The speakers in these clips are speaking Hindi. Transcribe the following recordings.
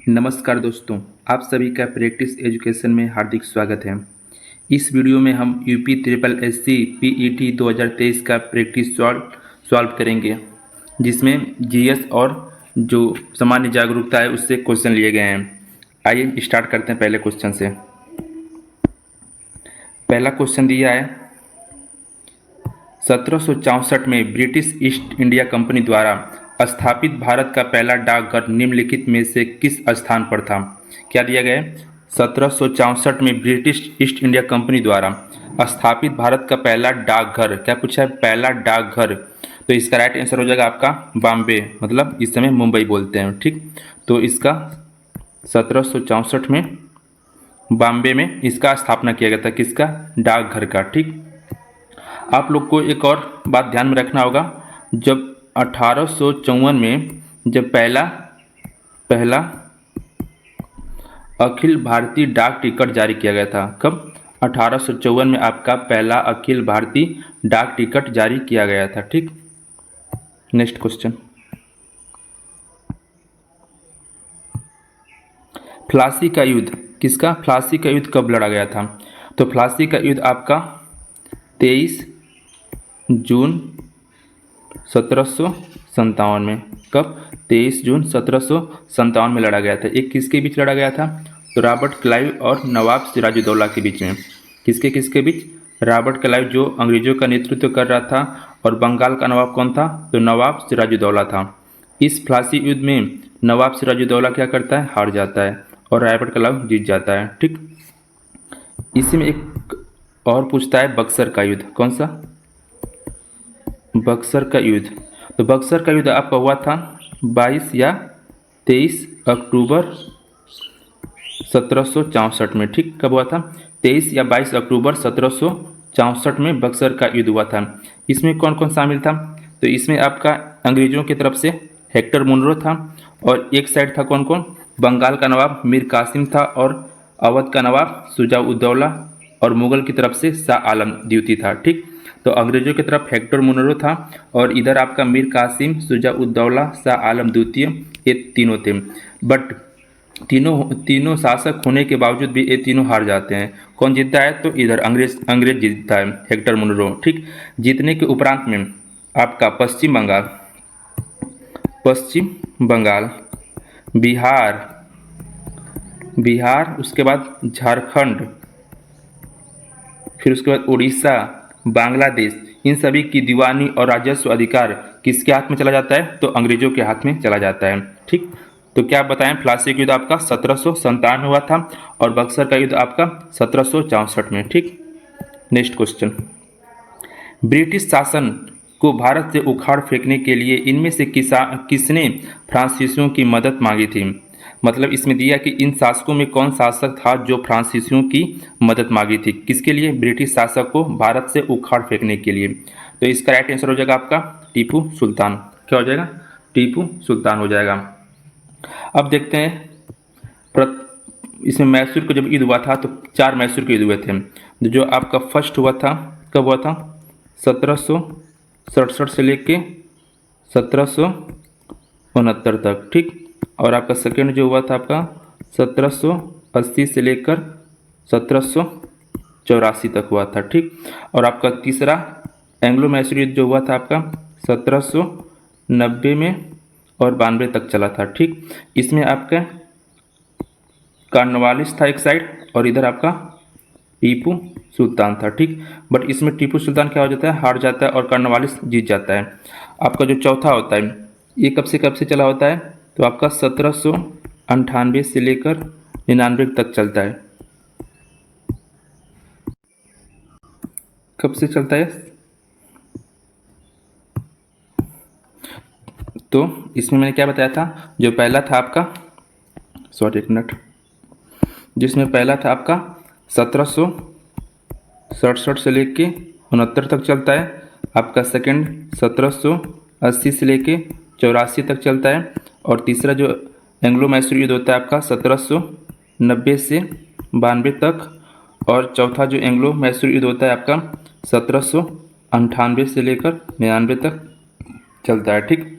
नमस्कार दोस्तों, आप सभी का प्रैक्टिस एजुकेशन में हार्दिक स्वागत है। इस वीडियो में हम यूपी ट्रिपल एससी पीईटी 2023 का प्रैक्टिस सॉल्व करेंगे, जिसमें जीएस और जो सामान्य जागरूकता है उससे क्वेश्चन लिए गए हैं। आइए स्टार्ट करते हैं पहले क्वेश्चन से। पहला क्वेश्चन दिया है, 1764 में ब्रिटिश ईस्ट इंडिया कंपनी द्वारा स्थापित भारत का पहला डाकघर निम्नलिखित में से किस स्थान पर था? क्या दिया गया है? 1764 में ब्रिटिश ईस्ट इंडिया कंपनी द्वारा स्थापित भारत का पहला डाकघर, क्या पूछा है? पहला डाकघर। तो इसका राइट आंसर हो जाएगा आपका बॉम्बे, मतलब इस समय मुंबई बोलते हैं, ठीक। तो इसका 1764 में बॉम्बे में इसका स्थापना किया गया था, किसका? डाकघर का, ठीक। आप लोग को एक और बात ध्यान में रखना होगा, जब 1854 में जब पहला अखिल भारतीय डाक टिकट जारी किया गया था। कब? 1854 में आपका पहला अखिल भारतीय डाक टिकट जारी किया गया था, ठीक। नेक्स्ट क्वेश्चन, प्लासी का युद्ध किसका? प्लासी का युद्ध कब लड़ा गया था? तो प्लासी का युद्ध आपका 23 जून 1757 में। कब? 23 जून 1757 में लड़ा गया था। एक किसके बीच लड़ा गया था? तो रॉबर्ट क्लाइव और नवाब सिराजुद्दौला के बीच में। किसके बीच? रॉबर्ट क्लाइव जो अंग्रेजों का नेतृत्व कर रहा था, और बंगाल का नवाब कौन था? तो नवाब सिराजुद्दौला था। इस प्लासी युद्ध में नवाब सिराजुद्दौला क्या करता है? हार जाता है, और रॉबर्ट क्लाइव जीत जाता है, ठीक। इसी में एक और पूछता है, बक्सर का युद्ध। कौन सा? बक्सर का युद्ध। तो बक्सर का युद्ध आपका हुआ था 22 या 23 अक्टूबर 1764 में, ठीक। कब हुआ था? 23 या 22 अक्टूबर 1764 में बक्सर का युद्ध हुआ था। इसमें कौन कौन शामिल था? तो इसमें आपका अंग्रेजों की तरफ से हेक्टर मुनरो था, और एक साइड था कौन कौन? बंगाल का नवाब मीर कासिम था, और अवध का नवाब शुजा-उद-दौला, और मुगल की तरफ से शाह आलम द्वितीय था, ठीक। तो अंग्रेजों की तरफ हेक्टर मुनरो था, और इधर आपका मीर कासिम, शुजा-उद-दौला, शाह आलम द्वितीय, ये तीनों थे। बट तीनों शासक होने के बावजूद भी ये तीनों हार जाते हैं। कौन जीतता है? तो इधर अंग्रेज जीतता है, हेक्टर मुनरो, ठीक। जीतने के उपरांत में आपका पश्चिम बंगाल, बिहार, उसके बाद झारखंड, फिर उसके बाद उड़ीसा, बांग्लादेश, इन सभी की दीवानी और राजस्व अधिकार किसके हाथ में चला जाता है? तो अंग्रेजों के हाथ में चला जाता है, ठीक। तो क्या बताएं, प्लासी का युद्ध आपका 1757 में हुआ था, और बक्सर का युद्ध आपका 1764 में, ठीक। नेक्स्ट क्वेश्चन, ब्रिटिश शासन को भारत से उखाड़ फेंकने के लिए इनमें से किसने फ्रांसीसियों की मदद मांगी थी? मतलब इसमें दिया कि इन शासकों में कौन शासक था जो फ्रांसीसियों की मदद मांगी थी? किसके लिए? ब्रिटिश शासक को भारत से उखाड़ फेंकने के लिए। तो इसका राइट आंसर हो जाएगा आपका टीपू सुल्तान। क्या हो जाएगा? टीपू सुल्तान हो जाएगा। अब देखते हैं, इसमें मैसूर का जब युद्ध हुआ था तो 4 मैसूर के युद्ध हुए थे। जो आपका फर्स्ट हुआ था, कब हुआ था? 1767 से लेके 1769 तक, ठीक। और आपका सेकेंड जो हुआ था आपका 1780 से लेकर 1784 तक हुआ था, ठीक। और आपका तीसरा एंग्लो मैसूर युद्ध जो हुआ था आपका 1790 में और 92 तक चला था, ठीक। इसमें आपका कॉर्नवालिस था एक साइड, और इधर आपका टीपू सुल्तान था, ठीक। बट इसमें टीपू सुल्तान क्या हो जाता है? हार जाता है, और कॉर्नवालिस जीत जाता है। आपका जो चौथा होता है, ये कब से चला होता है? तो आपका 1798 से लेकर 99 तक चलता है। कब से चलता है? तो इसमें मैंने क्या बताया था, जो पहला था आपका, सॉरी एक मिनट, जिसमें पहला था आपका 1767 से लेके 69 तक चलता है। आपका सेकंड 1780 से लेके 84 तक चलता है, और तीसरा जो एंग्लो मैसूर युद्ध होता है आपका 1790 से 92 तक, और चौथा जो एंग्लो मैसूर युद्ध होता है आपका 1798 से लेकर 99 तक चलता है, ठीक।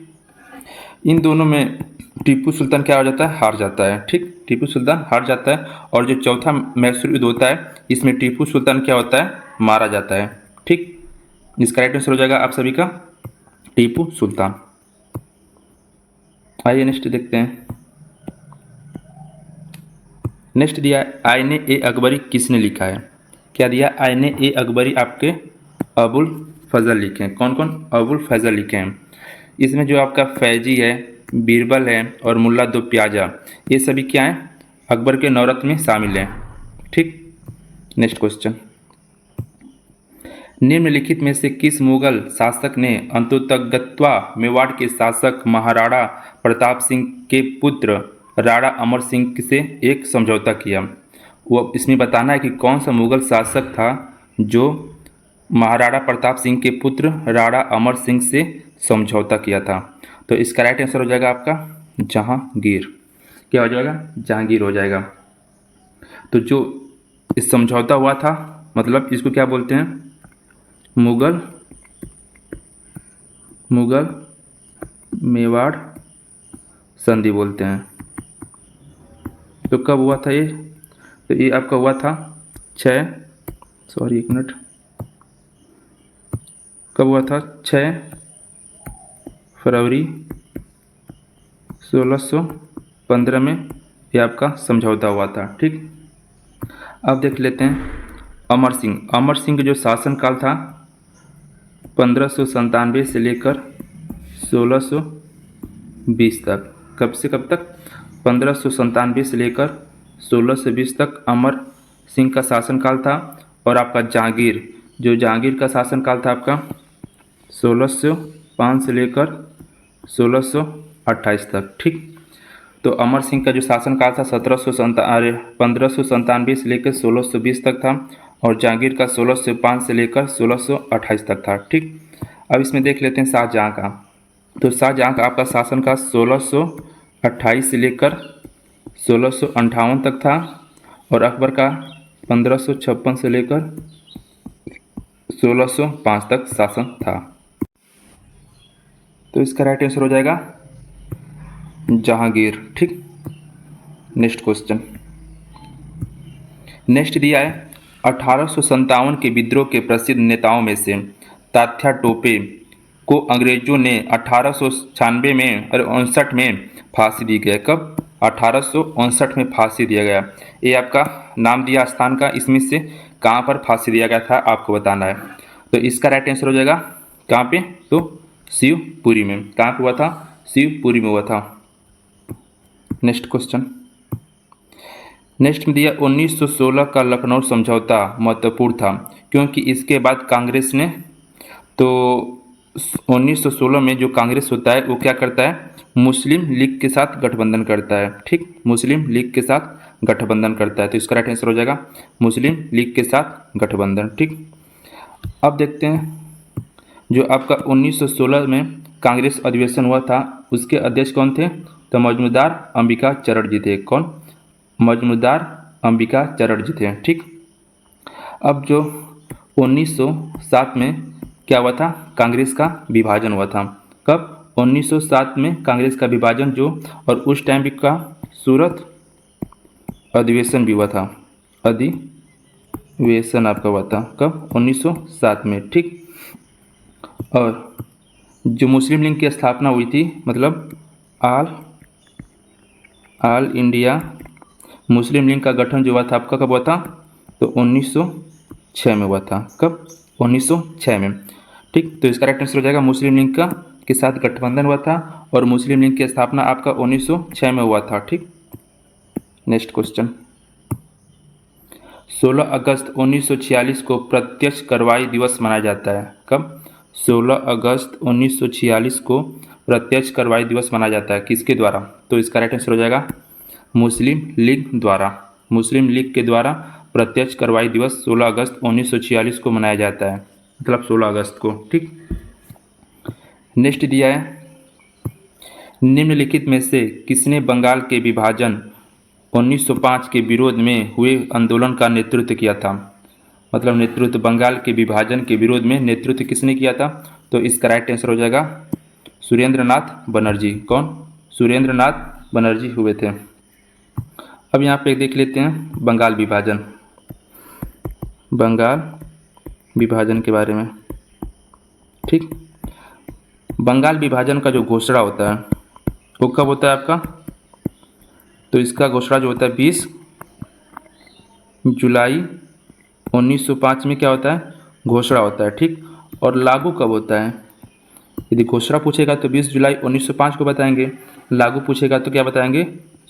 इन दोनों में टीपू सुल्तान क्या हो जाता है, हार जाता है। ठीक, टीपू सुल्तान हार जाता है। और जो चौथा मैसूर युद्ध होता है, इसमें टीपू सुल्तान क्या होता है, मारा जाता है। ठीक, इसका राइट आंसर हो जाएगा आप सभी का टीपू सुल्तान। आइए नेक्स्ट देखते हैं। नेक्स्ट दिया आईने ए अकबरी किसने लिखा है। क्या दिया, आईने ए अकबरी आपके अबुल फजल लिखे हैं। कौन कौन, अबुल फजल लिखे हैं। इसमें जो आपका फैजी है, बीरबल है और मुल्ला दो प्याजा, ये सभी क्या हैं, अकबर के नौरत्न में शामिल हैं। ठीक, नेक्स्ट क्वेश्चन। निम्नलिखित में से किस मुगल शासक ने अंतोतगत्वा मेवाड़ के शासक महाराणा प्रताप सिंह के पुत्र राणा अमर सिंह से एक समझौता किया। वो इसमें बताना है कि कौन सा मुगल शासक था जो महाराणा प्रताप सिंह के पुत्र राणा अमर सिंह से समझौता किया था। तो इसका राइट आंसर हो जाएगा आपका जहांगीर। क्या हो जाएगा, जहांगीर हो जाएगा। तो जो इस समझौता हुआ था, मतलब इसको क्या बोलते हैं, मुगल मेवाड़ संधि बोलते हैं। तो कब हुआ था ये, तो ये आपका हुआ था कब हुआ था, 6 फरवरी 1615 में ये आपका समझौता हुआ था। ठीक, अब देख लेते हैं अमर सिंह का जो शासनकाल था 1597 से लेकर 1620 तक। कब से कब तक, 1597 से लेकर 1620 तक अमर सिंह का शासनकाल था। और आपका जहांगीर का शासनकाल था आपका 1605 से लेकर 1628 तक। ठीक, तो अमर सिंह का जो शासनकाल था 1597 से लेकर 1620 तक था और जहांगीर का 1605 से लेकर 1628 तक था। ठीक, अब इसमें देख लेते हैं शाहजहाँ का। तो शाहजहाँ का आपका शासनकाल 1628 से लेकर 1658 तक था और अकबर का 1556 से लेकर 1605 तक शासन था। तो इसका राइट आंसर हो जाएगा जहांगीर। ठीक, नेक्स्ट क्वेश्चन। नेक्स्ट दिया है 1857 के विद्रोह के प्रसिद्ध नेताओं में से तात्या टोपे को अंग्रेजों ने 1896 में और 59 में फांसी दी गई। कब, 1859 में फांसी दिया गया। ये आपका नाम दिया स्थान का, इसमें से कहाँ पर फांसी दिया गया था आपको बताना है। तो इसका राइट आंसर हो जाएगा कहाँ पे, तो शिवपुरी में। कहाँ पे हुआ था, शिवपुरी में हुआ था। Next question. नेक्स्ट में दिया 1916 का लखनऊ समझौता महत्वपूर्ण था क्योंकि इसके बाद कांग्रेस ने, तो 1916 में जो कांग्रेस होता है वो क्या करता है, मुस्लिम लीग के साथ गठबंधन करता है। ठीक, मुस्लिम लीग के साथ गठबंधन करता है। तो इसका राइट आंसर हो जाएगा मुस्लिम लीग के साथ गठबंधन। ठीक, अब देखते हैं जो आपका 1916 में कांग्रेस अधिवेशन हुआ था उसके अध्यक्ष कौन थे, तो मजमूदार अंबिका चरण जी थे। कौन, मजमूदार अंबिका चरण जी थे। ठीक, अब जो 1907 में क्या हुआ था, कांग्रेस का विभाजन हुआ था। कब, 1907 में कांग्रेस का विभाजन जो, और उस टाइम भी का सूरत अधिवेशन भी हुआ था। अधिवेशन आपका हुआ था कब, 1907 में। ठीक, और जो मुस्लिम लीग की स्थापना हुई थी, मतलब ऑल इंडिया मुस्लिम लीग का गठन जो हुआ था आपका कब हुआ था, तो 1906 में हुआ था। कब, 1906 में। ठीक, तो इसका राइट आंसर हो जाएगा मुस्लिम लीग का के साथ गठबंधन हुआ था और मुस्लिम लीग की स्थापना आपका 1906 में हुआ था। ठीक, नेक्स्ट क्वेश्चन। 16 अगस्त 1946 को प्रत्यक्ष कार्रवाई दिवस मनाया जाता है। कब, 16 अगस्त 1946 को प्रत्यक्ष कार्रवाई दिवस मनाया जाता है। किसके द्वारा, तो इसका राइट आंसर हो जाएगा मुस्लिम लीग द्वारा। मुस्लिम लीग के द्वारा प्रत्यक्ष कार्रवाई दिवस 16 अगस्त 1946 को मनाया जाता है, मतलब 16 अगस्त को। ठीक, नेक्स्ट दिया है निम्नलिखित में से किसने बंगाल के विभाजन 1905 के विरोध में हुए आंदोलन का नेतृत्व किया था। मतलब नेतृत्व, बंगाल के विभाजन के विरोध में नेतृत्व किसने किया था, तो इसका राइट आंसर हो जाएगा सुरेंद्र नाथ बनर्जी। कौन, सुरेंद्र नाथ बनर्जी हुए थे। अब यहाँ पे देख लेते हैं बंगाल विभाजन, बंगाल विभाजन के बारे में। ठीक, बंगाल विभाजन का जो घोषणा होता है वो कब होता है आपका? तो इसका घोषणा जो होता है 20 जुलाई 1905 में क्या होता है? घोषणा होता है। ठीक, और लागू कब होता है? यदि घोषणा पूछेगा तो 20 जुलाई 1905 को बताएंगे, लागू पूछेगा तो क्या बताएंगे?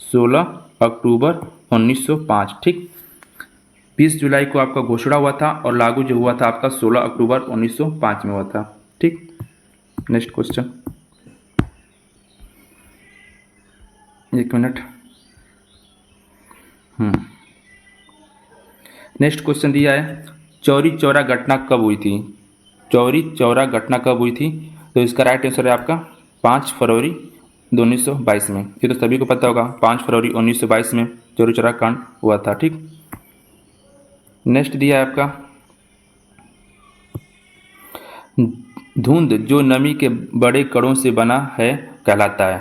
16 अक्टूबर 1905। ठीक, 20 जुलाई को आपका घोषणा हुआ था और लागू जो हुआ था आपका 16 अक्टूबर 1905 में हुआ था। ठीक, नेक्स्ट क्वेश्चन, एक मिनट। नेक्स्ट क्वेश्चन दिया है चौरी चौरा घटना कब हुई थी? चौरी चौरा घटना कब हुई थी? तो इसका राइट आंसर है आपका 5 फरवरी 1922 में। ये तो सभी को पता होगा, 5 फरवरी 1922 में चौरी चौरा कांड हुआ था। ठीक, नेक्स्ट दिया है आपका धुंध जो नमी के बड़े कणों से बना है कहलाता है।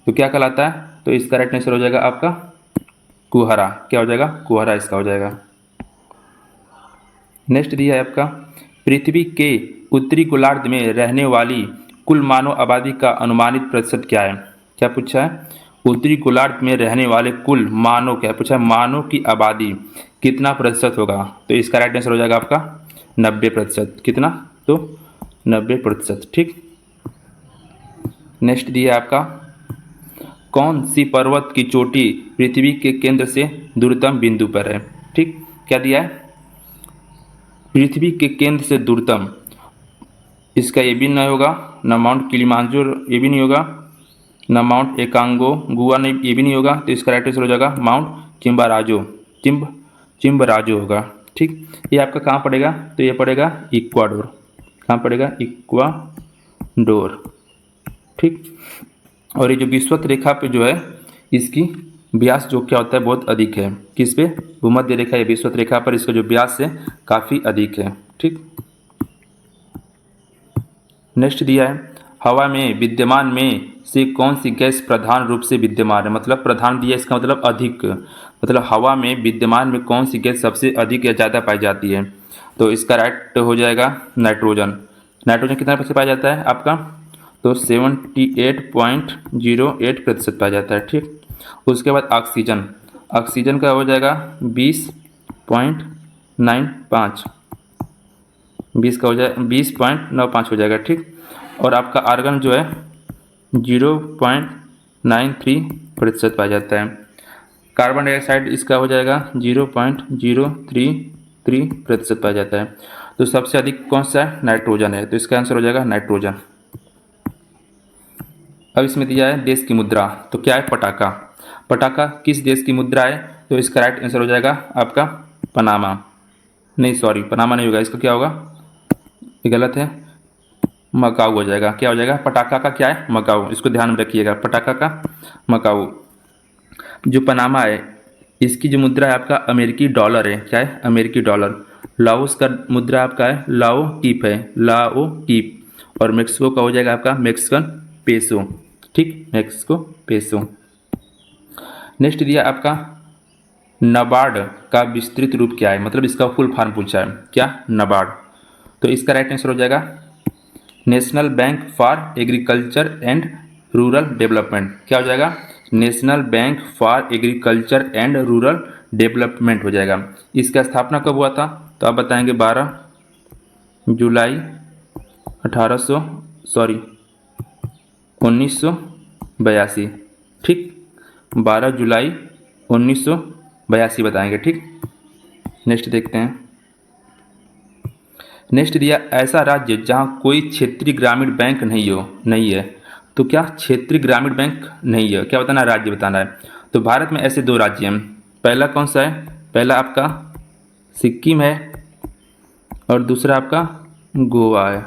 तो क्या कहलाता है? तो इसका राइट आंसर हो जाएगा आपका कुहरा। क्या हो जाएगा? कुहरा इसका हो जाएगा। नेक्स्ट दिया है आपका पृथ्वी के उत्तरी गोलार्ध में रहने वाली कुल मानव आबादी का अनुमानित प्रतिशत क्या है? क्या पूछा है? उत्तरी गोलार्ध में रहने वाले कुल मानव, क्या पूछा है? मानव की आबादी कितना प्रतिशत होगा? तो इसका राइट आंसर हो जाएगा आपका 90%। कितना? तो 90%। ठीक, नेक्स्ट दिया है आपका कौन सी पर्वत की चोटी पृथ्वी के केंद्र से दूरतम बिंदु पर है? ठीक, क्या दिया है? पृथ्वी के केंद्र से दूरतम, इसका ये भी नहीं होगा, ना माउंट किलिमांजारो ये भी नहीं होगा, ना माउंट एकांगोगुआ नहीं, ये भी नहीं होगा। तो इसका राइट आंसर हो जाएगा माउंट चिम्बराजो होगा। ठीक, ये आपका कहाँ पड़ेगा? तो ये पड़ेगा इक्वाडोर। कहाँ पड़ेगा? इक्वाडोर। ठीक, और ये जो विषुवत रेखा पे जो है इसकी व्यास जो क्या होता है बहुत अधिक है। किस पे? भूमध्य रेखा या विषुवत रेखा पर इसका जो व्यास है काफ़ी अधिक है। ठीक, नेक्स्ट दिया है हवा में विद्यमान में से कौन सी गैस प्रधान रूप से विद्यमान है? मतलब प्रधान दिया, इसका मतलब अधिक, मतलब हवा में विद्यमान में कौन सी गैस सबसे अधिक या ज़्यादा पाई जाती है? तो इसका राइट हो जाएगा नाइट्रोजन। नाइट्रोजन कितना % पाया जाता है आपका? तो 78.08% पाया जाता है। ठीक, उसके बाद ऑक्सीजन, ऑक्सीजन का हो जाएगा 20.95, 20 का हो जाए 20.95 हो जाएगा। ठीक, और आपका आर्गन जो है 0.93% पाया जाता है। कार्बन डाइऑक्साइड इसका हो जाएगा 0.033% पाया जाता है। तो सबसे अधिक कौन सा है? नाइट्रोजन है। तो इसका आंसर हो जाएगा नाइट्रोजन। अब इसमें दिया है देश की मुद्रा, तो क्या है? पटाखा। पटाखा किस देश की मुद्रा है? तो इसका राइट आंसर हो जाएगा आपका पनामा, नहीं सॉरी पनामा नहीं होगा, इसका क्या होगा? ये गलत है, मकाऊ हो जाएगा। क्या हो जाएगा? पटाखा का क्या है? मकाऊ। इसको ध्यान में रखिएगा, पटाखा का मकाऊ। जो पनामा है इसकी जो मुद्रा है आपका अमेरिकी डॉलर है। क्या है? अमेरिकी डॉलर। लाओस का मुद्रा आपका है लाओ टीप है, लाओ टीप। और मेक्सिको का हो जाएगा आपका मेक्सिकन पेसो। ठीक, मेक्सिको पेसो। नेक्स्ट दिया आपका नाबार्ड का विस्तृत रूप क्या है? मतलब इसका फुल फॉर्म पूछा है। क्या? नाबार्ड। तो इसका राइट आंसर हो जाएगा national bank for agriculture and rural development. क्या हो जाएगा? National bank for agriculture and rural development हो जाएगा। इसका स्थापना कब हुआ था? तो आप बताएंगे 12 जुलाई 1982। ठीक, 12 जुलाई 1982 बताएंगे। ठीक, नेक्स्ट देखते हैं। नेक्स्ट दिया ऐसा राज्य जहाँ कोई क्षेत्रीय ग्रामीण बैंक नहीं है। तो क्या क्षेत्रीय ग्रामीण बैंक नहीं है? क्या बताना? राज्य बताना है। तो भारत में ऐसे 2 राज्य हैं। पहला कौन सा है? पहला आपका सिक्किम है और दूसरा आपका गोवा है।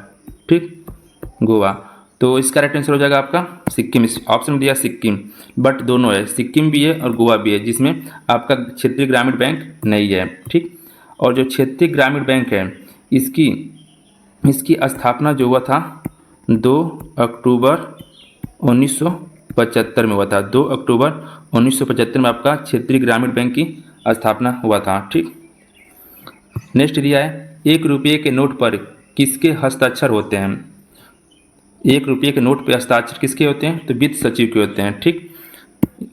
ठीक, गोवा। तो इसका राइट आंसर हो जाएगा आपका सिक्किम। इस ऑप्शन में दिया सिक्किम, बट दोनों है, सिक्किम भी है और गोवा भी है, जिसमें आपका क्षेत्रीय ग्रामीण बैंक नहीं है। ठीक, और जो क्षेत्रीय ग्रामीण बैंक है इसकी स्थापना जो हुआ था 2 अक्टूबर 1975 में हुआ था। 2 अक्टूबर 1975 में आपका क्षेत्रीय ग्रामीण बैंक की स्थापना हुआ था। ठीक, नेक्स्ट दिया है 1 रुपये के नोट पर किसके हस्ताक्षर होते हैं? 1 रुपये के नोट पर हस्ताक्षर किसके होते हैं? तो वित्त सचिव के होते हैं। ठीक,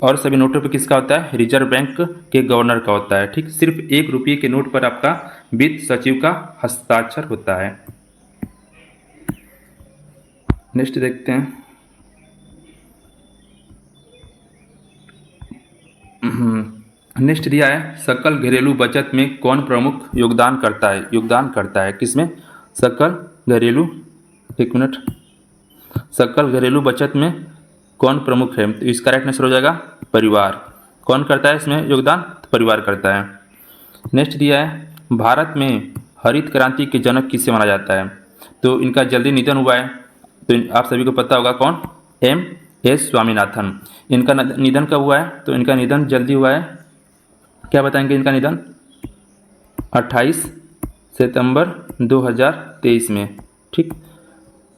और सभी नोटों पर किसका होता है? रिजर्व बैंक के गवर्नर का होता है। ठीक, सिर्फ 1 रुपये के नोट पर आपका वित्त सचिव का हस्ताक्षर होता है। नेक्स्ट देखते हैं, नेक्स्ट दिया है सकल घरेलू बचत में कौन प्रमुख योगदान करता है? योगदान करता है किसमें? सकल घरेलू, एक मिनट, सकल घरेलू बचत में कौन प्रमुख है? तो इसका राइट आंसर हो जाएगा परिवार। कौन करता है इसमें योगदान? तो परिवार करता है। नेक्स्ट दिया है भारत में हरित क्रांति के जनक किसे माना जाता है? तो इनका जल्दी निधन हुआ है, तो आप सभी को पता होगा कौन? एम.एस. स्वामीनाथन। इनका निधन कब हुआ है? तो इनका निधन जल्दी हुआ है, क्या बताएंगे? इनका निधन 28 सितंबर 2023 में। ठीक,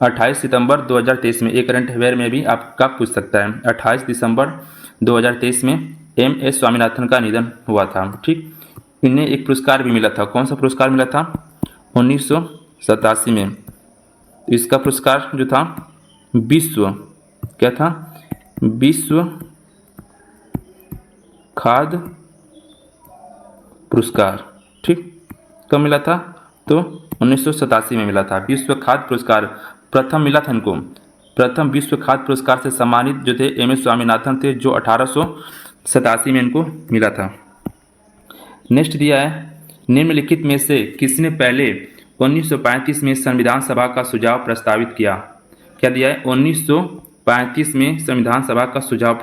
28 सितंबर 2023 में। एक करंट अफेयर में भी आपका पूछ सकता है। 28 दिसंबर 2023 में एम.एस. स्वामीनाथन का निधन हुआ था। ठीक, इन्हें एक पुरस्कार भी मिला था। कौन सा पुरस्कार मिला था? 1987 में। इसका पुरस्कार जो था विश्व, क्या था? विश्व खाद्य पुरस्कार। ठीक, कब मिला था? तो 1987 में मिला था। विश्व खाद्य पुरस्कार प्रथम मिला था इनको। प्रथम विश्व खाद्य पुरस्कार से सम्मानित जो थे एम.एस. स्वामीनाथन थे, जो 1887 में इनको मिला था। नेक्स्ट दिया है निम्नलिखित में से किसने पहले 1935 में संविधान सभा का सुझाव प्रस्तावित किया? क्या दिया है? 1935 में संविधान सभा का सुझाव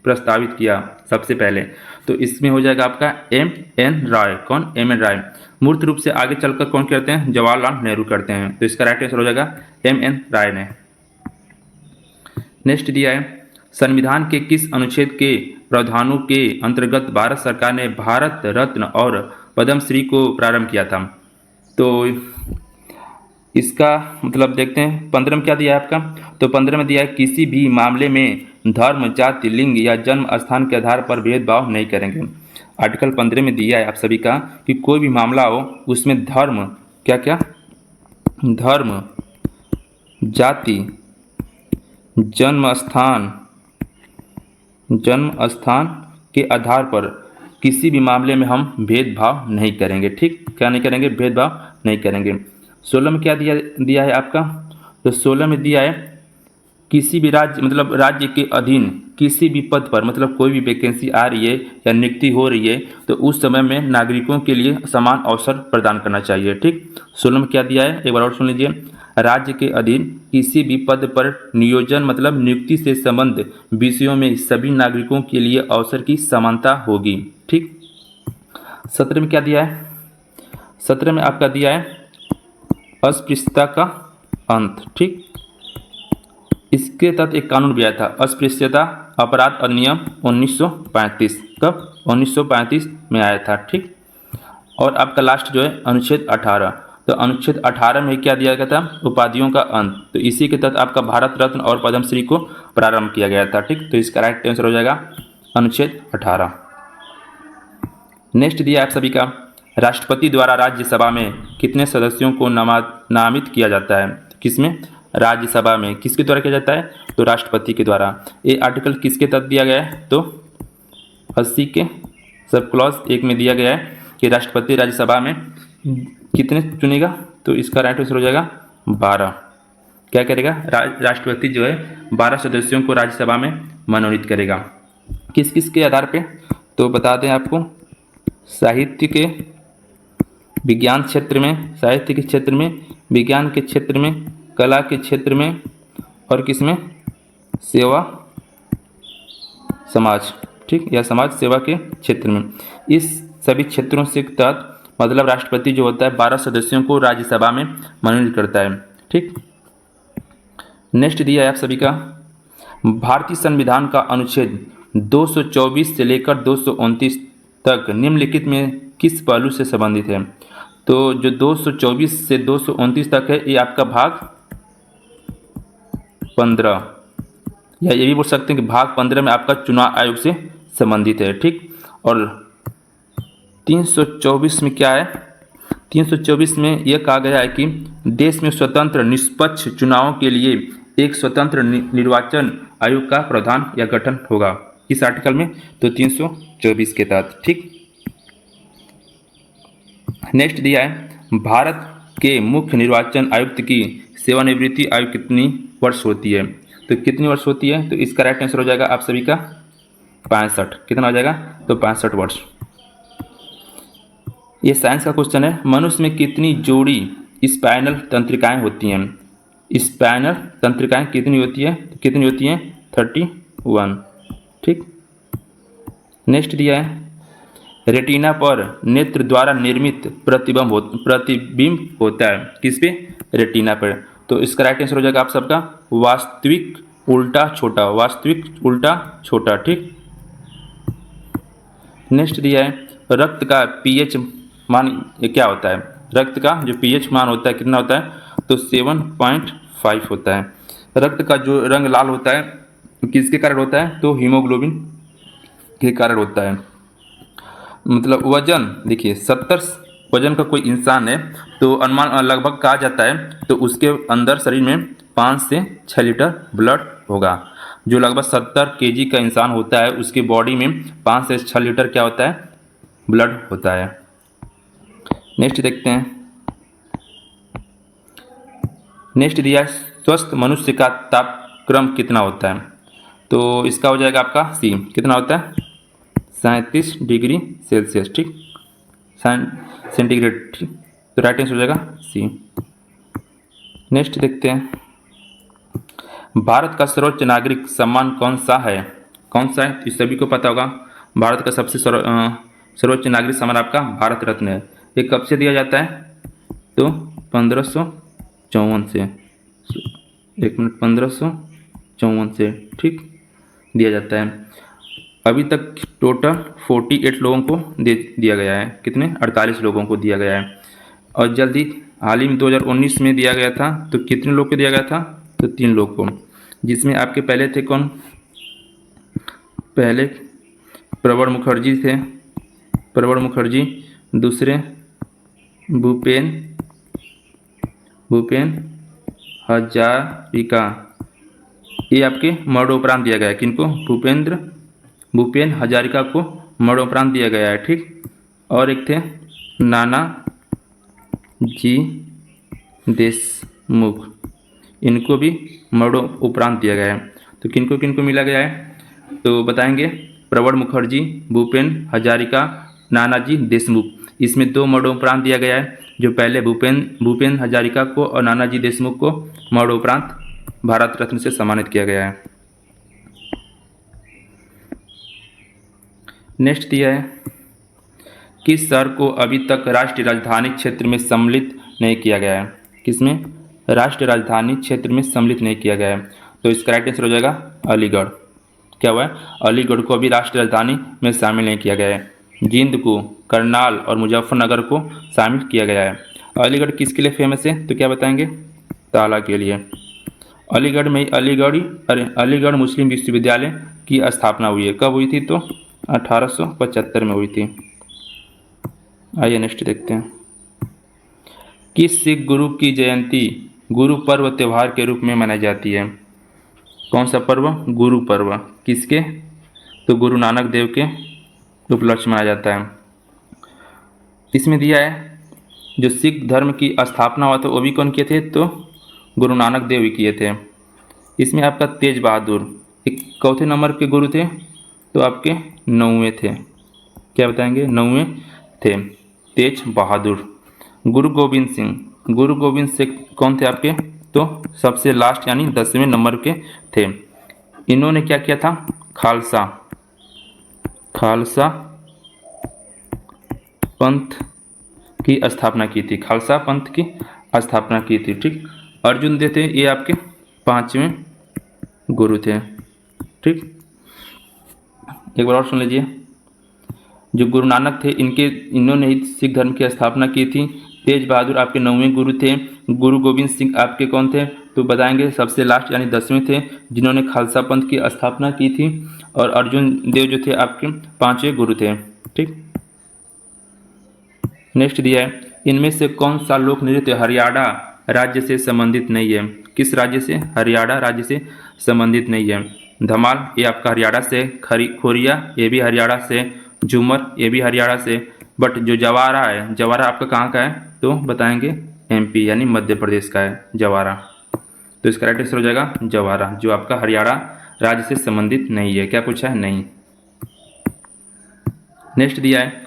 प्रस्तावित किया सबसे पहले। तो इसमें हो जाएगा आपका एम.एन. राय। कौन? एम.एन. राय। मूर्त रूप से आगे चलकर कौन करते हैं? जवाहरलाल नेहरू करते हैं। तो इसका राइट आंसर हो जाएगा एम.एन. राय ने। नेक्स्ट दिया है संविधान के किस अनुच्छेद के प्रावधानों के अंतर्गत भारत सरकार ने भारत रत्न और पद्मश्री को प्रारंभ किया था? तो इसका मतलब देखते हैं 15 में क्या दिया है आपका? तो 15 में दिया है किसी भी मामले में धर्म, जाति, लिंग या जन्म स्थान के आधार पर भेदभाव नहीं करेंगे। आर्टिकल 15 में दिया है आप सभी का कि कोई भी मामला हो उसमें धर्म, क्या क्या? धर्म, जाति, जन्म स्थान के आधार पर किसी भी मामले में हम भेदभाव नहीं करेंगे। ठीक, क्या नहीं करेंगे? भेदभाव नहीं करेंगे। 16 में क्या दिया है आपका? तो 16 में दिया है किसी भी राज्य, मतलब राज्य के अधीन किसी भी पद पर, मतलब कोई भी वैकेंसी आ रही है या नियुक्ति हो रही है, तो उस समय में नागरिकों के लिए समान अवसर प्रदान करना चाहिए। ठीक, 16 में क्या दिया है एक बार और सुन लीजिए। राज्य के अधीन किसी भी पद पर नियोजन मतलब नियुक्ति से संबंध विषयों में सभी नागरिकों के लिए अवसर की समानता होगी। ठीक, 17 में क्या दिया है? 17 में आपका दिया है अस्पृश्यता का अंत। ठीक, इसके तहत एक कानून भी आया था, अस्पृश्यता अपराध अधिनियम 1935। कब? 1935 में आया था। ठीक, और आपका लास्ट जो है अनुच्छेद 18। तो अनुच्छेद 18 में क्या दिया गया था? उपाधियों का अंत। तो इसी के तहत आपका भारत रत्न और पद्मश्री को प्रारंभ किया गया था। ठीक, तो इसका राइट आंसर हो जाएगा अनुच्छेद 18। नेक्स्ट दिया आप सभी का राष्ट्रपति द्वारा राज्यसभा में कितने सदस्यों को नामित किया जाता है? किसमें? राज्यसभा में किसके द्वारा किया जाता है? तो राष्ट्रपति के द्वारा। ये आर्टिकल किसके तहत दिया गया है? तो 80 के सब क्लॉज 1 में दिया गया है कि राष्ट्रपति राज्यसभा में कितने चुनेगा? तो इसका राइट आंसर हो जाएगा 12। क्या करेगा? राष्ट्रपति जो है 12 सदस्यों को राज्यसभा में मनोनीत करेगा। किस किस के आधार पे? तो बता दें आपको, साहित्य के विज्ञान क्षेत्र में, साहित्य के क्षेत्र में, विज्ञान के क्षेत्र में, कला के क्षेत्र में, और किसमें? सेवा समाज। ठीक, या समाज सेवा के क्षेत्र में। इस सभी क्षेत्रों से तहत मतलब राष्ट्रपति जो होता है 12 सदस्यों को राज्यसभा में मनोनीत करता है। ठीक, नेक्स्ट दिया है आप सभी का भारतीय संविधान का अनुच्छेद 224 से लेकर 229 तक निम्नलिखित में किस पहलू से संबंधित है? तो जो 224 से 229 तक है ये आपका भाग 15, या ये भी बोल सकते हैं कि भाग 15 में आपका चुनाव आयोग से संबंधित है। ठीक, और 324 में क्या है, 324 में यह कहा गया है कि देश में स्वतंत्र निष्पक्ष चुनावों के लिए एक स्वतंत्र निर्वाचन आयोग का प्रावधान या गठन होगा। किस आर्टिकल में, तो 324 के तहत। ठीक, नेक्स्ट दिया है भारत के मुख्य निर्वाचन आयुक्त की सेवानिवृत्ति आयु कितनी वर्ष होती है, तो कितनी वर्ष होती है, तो इसका राइट आंसर हो जाएगा आप सभी का 65। कितना हो जाएगा, तो 65 वर्ष। ये साइंस का क्वेश्चन है, मनुष्य में कितनी जोड़ी स्पाइनल तंत्रिकाएं होती हैं, स्पाइनल तंत्रिकाएं कितनी होती है, तो कितनी होती हैं 31। ठीक, नेक्स्ट दिया है रेटिना पर नेत्र द्वारा निर्मित प्रतिबिंब होता है, किस पे, रेटिना पर। तो इसका राइट आंसर हो जाएगा आप सबका वास्तविक उल्टा छोटा, वास्तविक उल्टा छोटा। ठीक, नेक्स्ट दिया है रक्त का पीएच मान क्या होता है, रक्त का जो पीएच मान होता है कितना होता है, तो 7.5 होता है। रक्त का जो रंग लाल होता है किसके कारण होता है, तो हीमोग्लोबिन के कारण होता है। मतलब वजन देखिए 70 वजन का कोई इंसान है तो अनुमान लगभग कहा जाता है तो उसके अंदर शरीर में 5 से 6 लीटर ब्लड होगा। जो लगभग 70 केजी का इंसान होता है उसके बॉडी में 5 से 6 लीटर क्या होता है, ब्लड होता है। नेक्स्ट देखते हैं, नेक्स्ट दिया है स्वस्थ मनुष्य का तापक्रम कितना होता है, तो इसका हो जाएगा आपका सी, कितना होता है 37 डिग्री सेल्सियस। ठीक, सेंटीग्रेड। ठीक, तो राइट आंसर हो जाएगा सी। नेक्स्ट देखते हैं भारत का सर्वोच्च नागरिक सम्मान कौन सा है, कौन सा है, तो इस सभी को पता होगा भारत का सबसे सर्वोच्च नागरिक सम्मान आपका भारत रत्न है। ये कब से दिया जाता है, तो 1554 से, 1554 से। ठीक, दिया जाता है। अभी तक टोटल 48 लोगों को दे दिया गया है, कितने 48 लोगों को दिया गया है। और जल्दी हाल ही में 2019 में दिया गया था, तो कितने लोग को दिया गया था, तो 3 लोग को, जिसमें आपके पहले थे कौन, पहले प्रणब मुखर्जी थे, प्रणब मुखर्जी, दूसरे भूपेन हजारिका, ये आपके मरणोपरांत दिया गया है। किनको, भूपेन हजारिका को मरणोपरांत दिया गया है। ठीक, और एक थे नाना जी देशमुख, इनको भी मरणोपरांत दिया गया है। तो किनको किनको मिला गया है, तो बताएंगे प्रणब मुखर्जी, भूपेन हजारिका, नानाजी देशमुख, इसमें 2 मरणोपरांत दिया गया है। जो पहले भूपेन हजारिका को और नानाजी देशमुख को मरणोपरांत भारत रत्न से सम्मानित किया गया है। नेक्स्ट दिया है किस शहर को अभी तक राष्ट्रीय राजधानी क्षेत्र में सम्मिलित नहीं किया गया है, किसमें, राष्ट्रीय राजधानी क्षेत्र में सम्मिलित नहीं किया गया है, तो इसका राइट आंसर हो जाएगा अलीगढ़। क्या हुआ है, अलीगढ़ को अभी राष्ट्रीय राजधानी में शामिल नहीं किया गया है। जींद को, करनाल और मुजफ्फरनगर को शामिल किया गया है। अलीगढ़ किसके लिए फेमस है, तो क्या बताएंगे, ताला के लिए। अलीगढ़ में अलीगढ़ मुस्लिम विश्वविद्यालय की स्थापना हुई है, कब हुई थी, तो 1875 में हुई थी। आइए नेक्स्ट देखते हैं किस सिख गुरु की जयंती गुरु पर्व त्यौहार के रूप में मनाई जाती है, कौन सा पर्व, गुरु पर्व, किसके, तो गुरु नानक देव के उपलक्ष्य मनाया जाता है। इसमें दिया है जो सिख धर्म की स्थापना हुआ था वो भी कौन किए थे, तो गुरु नानक देव ही किए थे। इसमें आपका तेज बहादुर एक चौथे नंबर के गुरु थे, तो आपके 9वें थे, क्या बताएंगे, 9वें थे तेज बहादुर। गुरु गोविंद सिंह कौन थे आपके, तो सबसे लास्ट यानी 10वें नंबर के थे। इन्होंने क्या किया था, खालसा पंथ की स्थापना की थी, खालसा पंथ की स्थापना की थी। ठीक, अर्जुन देव थे ये आपके 5वें गुरु थे। ठीक, एक बार और सुन लीजिए, जो गुरु नानक थे इन्होंने ही सिख धर्म की स्थापना की थी। तेज बहादुर आपके 9वें गुरु थे। गुरु गोविंद सिंह आपके कौन थे? तो बताएंगे सबसे लास्ट यानी 10वें थे, जिन्होंने खालसा पंथ की स्थापना की थी। और अर्जुन देव जो थे आपके 5वें गुरु थे। ठीक, नेक्स्ट दिया है, इनमें से कौन सा लोक नृत्य हरियाणा राज्य से संबंधित नहीं है? किस राज्य से? हरियाणा राज्य से संबंधित नहीं है। धमाल ये आपका हरियाणा से, खोरिया ये भी हरियाणा से, झूमर ये भी हरियाणा से। बट जो जवारा है, जवारा आपका कहाँ का है? तो बताएंगे एमपी यानी मध्य प्रदेश का है जवारा। तो इसका राइट आंसर हो जाएगा जवारा, जो आपका हरियाणा राज्य से संबंधित नहीं है। क्या पूछा है? नहीं। नेक्स्ट दिया है,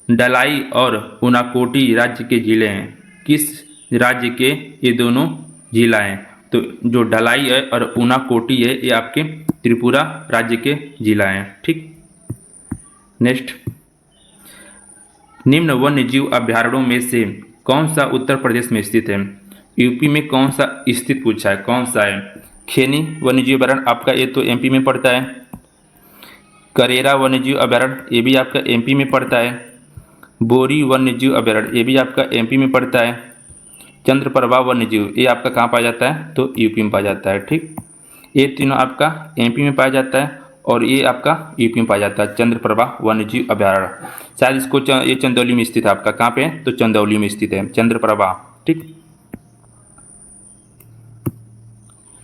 डलाई और उनाकोटी राज्य के जिले हैं। किस राज्य के ये दोनों जिला हैं? तो जो डलाई है और उनाकोटी है ये आपके त्रिपुरा राज्य के जिला हैं। ठीक, नेक्स्ट, निम्न वन्य जीव अभ्यारण्यों में से कौन सा उत्तर प्रदेश में स्थित है? यूपी में कौन सा स्थित पूछा है, कौन सा है? खेनी वन्यजीव अभ्यारण्य आपका ये तो एमपी में पड़ता है। करेरा वन्यजीव अभ्यारण्य ये भी आपका एमपी में पड़ता है। बोरी वन्यजीव अभ्यारण्य ये भी आपका एमपी में पड़ता है। चंद्रप्रभा वन्यजीव ये आपका कहाँ पाया जाता है? तो यूपी में पाया जाता है। ठीक, ये तीनों आपका एमपी में पाया जाता है और ये आपका यूपी में पाया जाता है, चंद्रप्रभा वन्यजीव अभ्यारण्य। शायद इसको ये चंदौली में स्थित है आपका। कहाँ पे है? तो चंदौली में स्थित है चंद्रप्रभा। ठीक,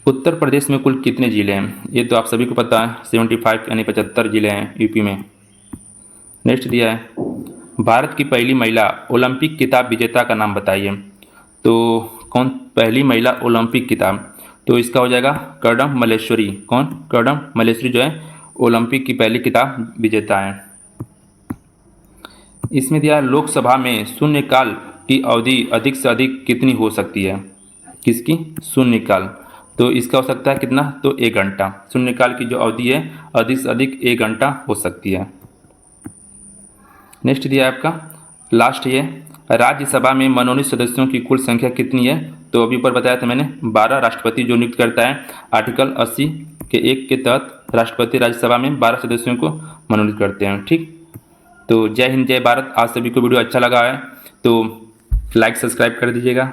उत्तर प्रदेश में कुल कितने जिले हैं? ये तो आप सभी को पता है, 75 यानी 75 जिले हैं यूपी में। नेक्स्ट दिया है, भारत की पहली महिला ओलंपिक खिताब विजेता का नाम बताइए। तो कौन पहली महिला ओलंपिक खिताब? तो इसका हो जाएगा कर्दम मल्लेश्वरी। कौन? कर्दम मल्लेश्वरी जो है ओलंपिक की पहली खिताब विजेता है। इसमें दिया लोकसभा में शून्यकाल की अवधि अधिक से अधिक कितनी हो सकती है? किसकी? शून्यकाल। तो इसका हो सकता है कितना? तो 1 घंटा। शून्यकाल की जो अवधि है अधिक से अधिक 1 घंटा हो सकती है। नेक्स्ट दिया है आपका लास्ट ये, राज्यसभा में मनोनीत सदस्यों की कुल संख्या कितनी है? तो अभी ऊपर बताया था मैंने, 12 राष्ट्रपति जो नियुक्त करता है। आर्टिकल 80 के 1 के तहत राष्ट्रपति राज्यसभा में 12 सदस्यों को मनोनीत करते हैं। ठीक, तो जय हिंद जय भारत। आज सभी को वीडियो अच्छा लगा है तो लाइक सब्सक्राइब कर दीजिएगा।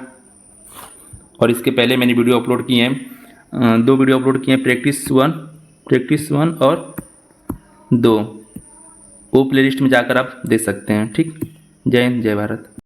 और इसके पहले मैंने वीडियो अपलोड किए हैं, 2 वीडियो अपलोड किए हैं, प्रैक्टिस 1 और 2। वो प्लेलिस्ट में जाकर आप देख सकते हैं। ठीक, जय हिंद जय भारत।